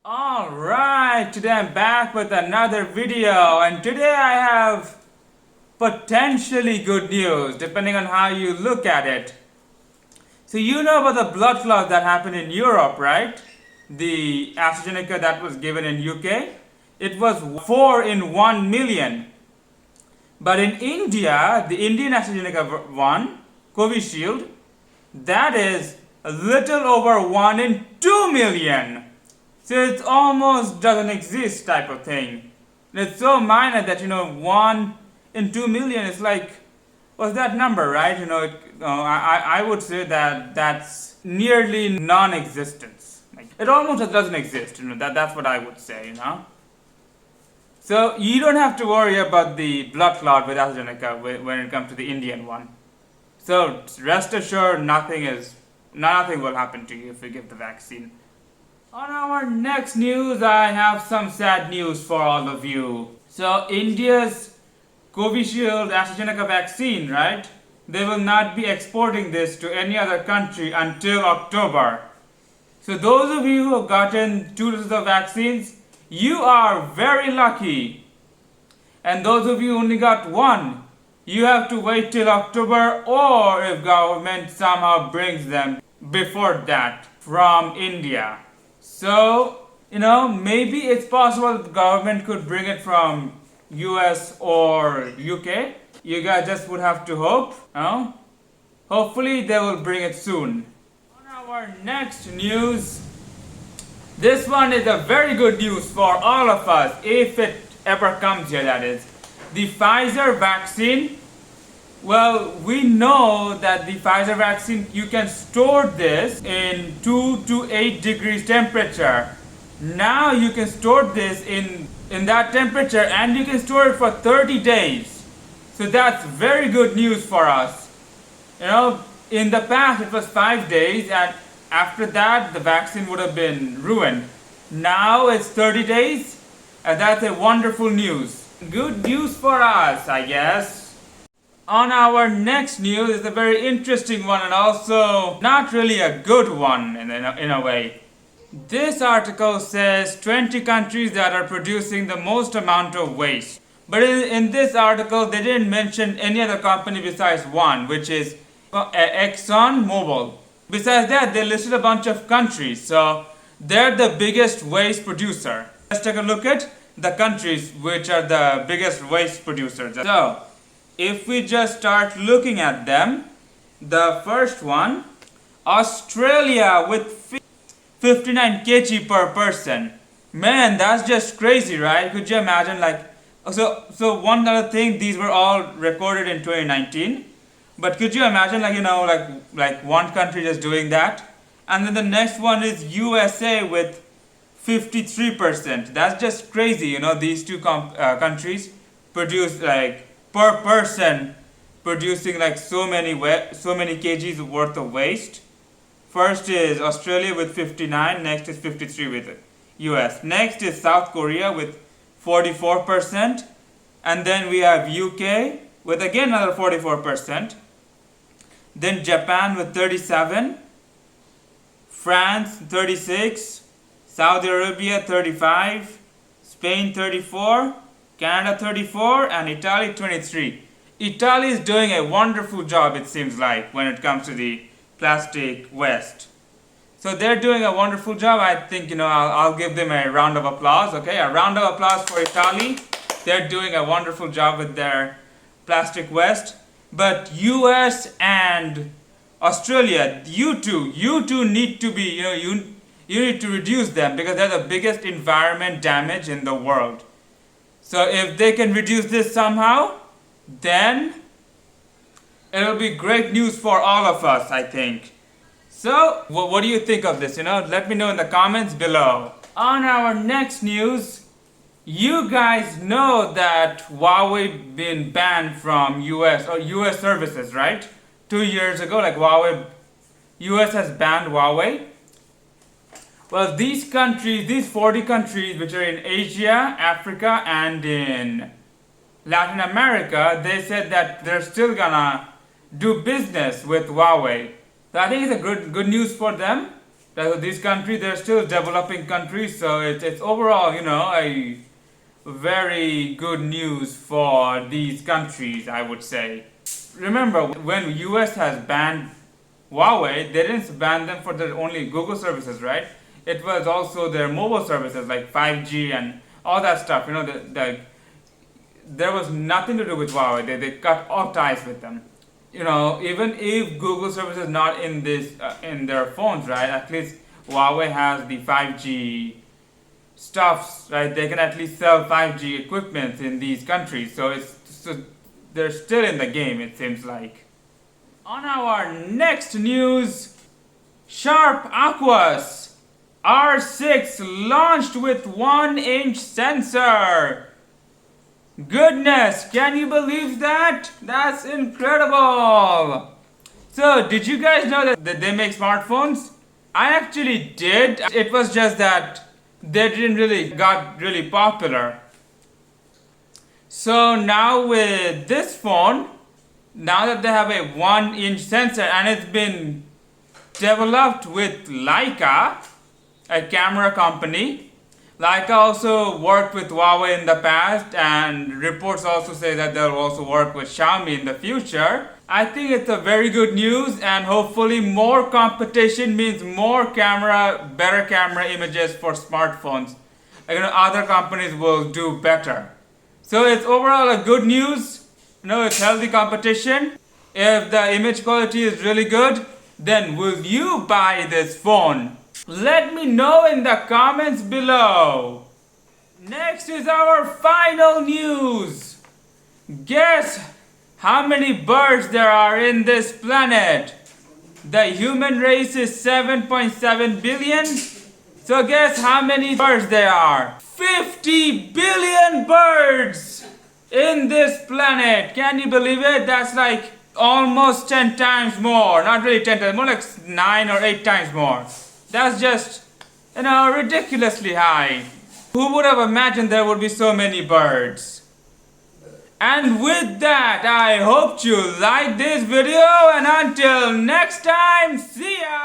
Alright, today I'm back with another video, and today I have potentially good news depending on how you look at it. So you know about the blood clot that happened in Europe, right? The AstraZeneca that was given in UK. It was 4 in 1 million. But in India, the Indian AstraZeneca one, Covishield, that is a little over 1 in 2 million. So it almost doesn't exist type of thing. And it's so minor that 1 in 2 million is like, what's that number, right? I would say that that's nearly non-existence. Like, it almost doesn't exist. That's what I would say. So you don't have to worry about the blood clot with AstraZeneca when it comes to the Indian one. So rest assured, nothing will happen to you if you give the vaccine. On our next news, I have some sad news for all of you. So India's Covishield AstraZeneca vaccine, right? They will not be exporting this to any other country until October. So those of you who have gotten 2 doses of vaccines, you are very lucky. And those of you who only got 1, you have to wait till October, or if government somehow brings them before that from India. So, maybe it's possible the government could bring it from US or UK. You guys just would have to hope. Hopefully they will bring it soon. On our next news, this one is a very good news for all of us, if it ever comes here, that is. The Pfizer vaccine, well, we know that the Pfizer vaccine, you can store this in 2 to 8 degrees temperature. Now you can store this in that temperature, and you can store it for 30 days. So that's very good news for us. In the past it was 5 days, and after that the vaccine would have been ruined. Now it's 30 days, and that's a wonderful news. Good news for us, I guess. On our next news is a very interesting one, and also not really a good one in a way. This article says 20 countries that are producing the most amount of waste. But in this article, they didn't mention any other company besides one, which is ExxonMobil. Besides that, they listed a bunch of countries. So they're the biggest waste producer. Let's take a look at the countries which are the biggest waste producers. So if we just start looking at them, the first one, Australia with 59 kg per person. Man, that's just crazy, right? Could you imagine, so one other thing, these were all recorded in 2019, but could you imagine, like one country just doing that? And then the next one is USA with 53%. That's just crazy. These two countries produce per person producing so many kgs worth of waste. First is Australia with 59, next is 53 with US. Next is South Korea with 44%, and then we have UK with again another 44%. Then Japan with 37, France 36, Saudi Arabia 35, Spain 34, Canada 34, and Italy 23. Italy is doing a wonderful job, it seems like, when it comes to the plastic waste. So they're doing a wonderful job. I think, I'll give them a round of applause. Okay, a round of applause for Italy. They're doing a wonderful job with their plastic waste. But US and Australia, you two need to be, you need to reduce them, because they're the biggest environment damage in the world. So if they can reduce this somehow, then it'll be great news for all of us, I think. So, what do you think of this? Let me know in the comments below. On our next news, you guys know that Huawei been banned from US services, right? 2 years ago, US has banned Huawei. Well, these 40 countries which are in Asia, Africa, and in Latin America, they said that they're still gonna do business with Huawei. So I think it's a good news for them. These countries, they're still developing countries, so it's overall, a very good news for these countries, I would say. Remember, when US has banned Huawei, they didn't ban them for their only Google services, right? It was also their mobile services like 5G and all that stuff. There was nothing to do with Huawei. They cut all ties with them. Even if Google service is not in in their phones, right? At least Huawei has the 5G stuffs, right? They can at least sell 5G equipment in these countries. So they're still in the game, it seems like. On our next news, Sharp Aquos R6 launched with 1-inch sensor. Goodness, can you believe that? That's incredible. So, did you guys know that they make smartphones? I actually did. It was just that they didn't got really popular. So now with this phone, now that they have a 1-inch sensor and it's been developed with Leica, a camera company. Leica also worked with Huawei in the past, and reports also say that they'll also work with Xiaomi in the future. I think it's a very good news, and hopefully more competition means more better camera images for smartphones. Other companies will do better. So it's overall a good news. It's healthy competition. If the image quality is really good, then will you buy this phone? Let me know in the comments below. Next is our final news. Guess how many birds there are in this planet? The human race is 7.7 billion. So guess how many birds there are? 50 billion birds in this planet. Can you believe it? That's like almost 10 times more. Not really 10 times, more like 9 or 8 times more. That's just, ridiculously high. Who would have imagined there would be so many birds? And with that, I hope you liked this video, and until next time, see ya!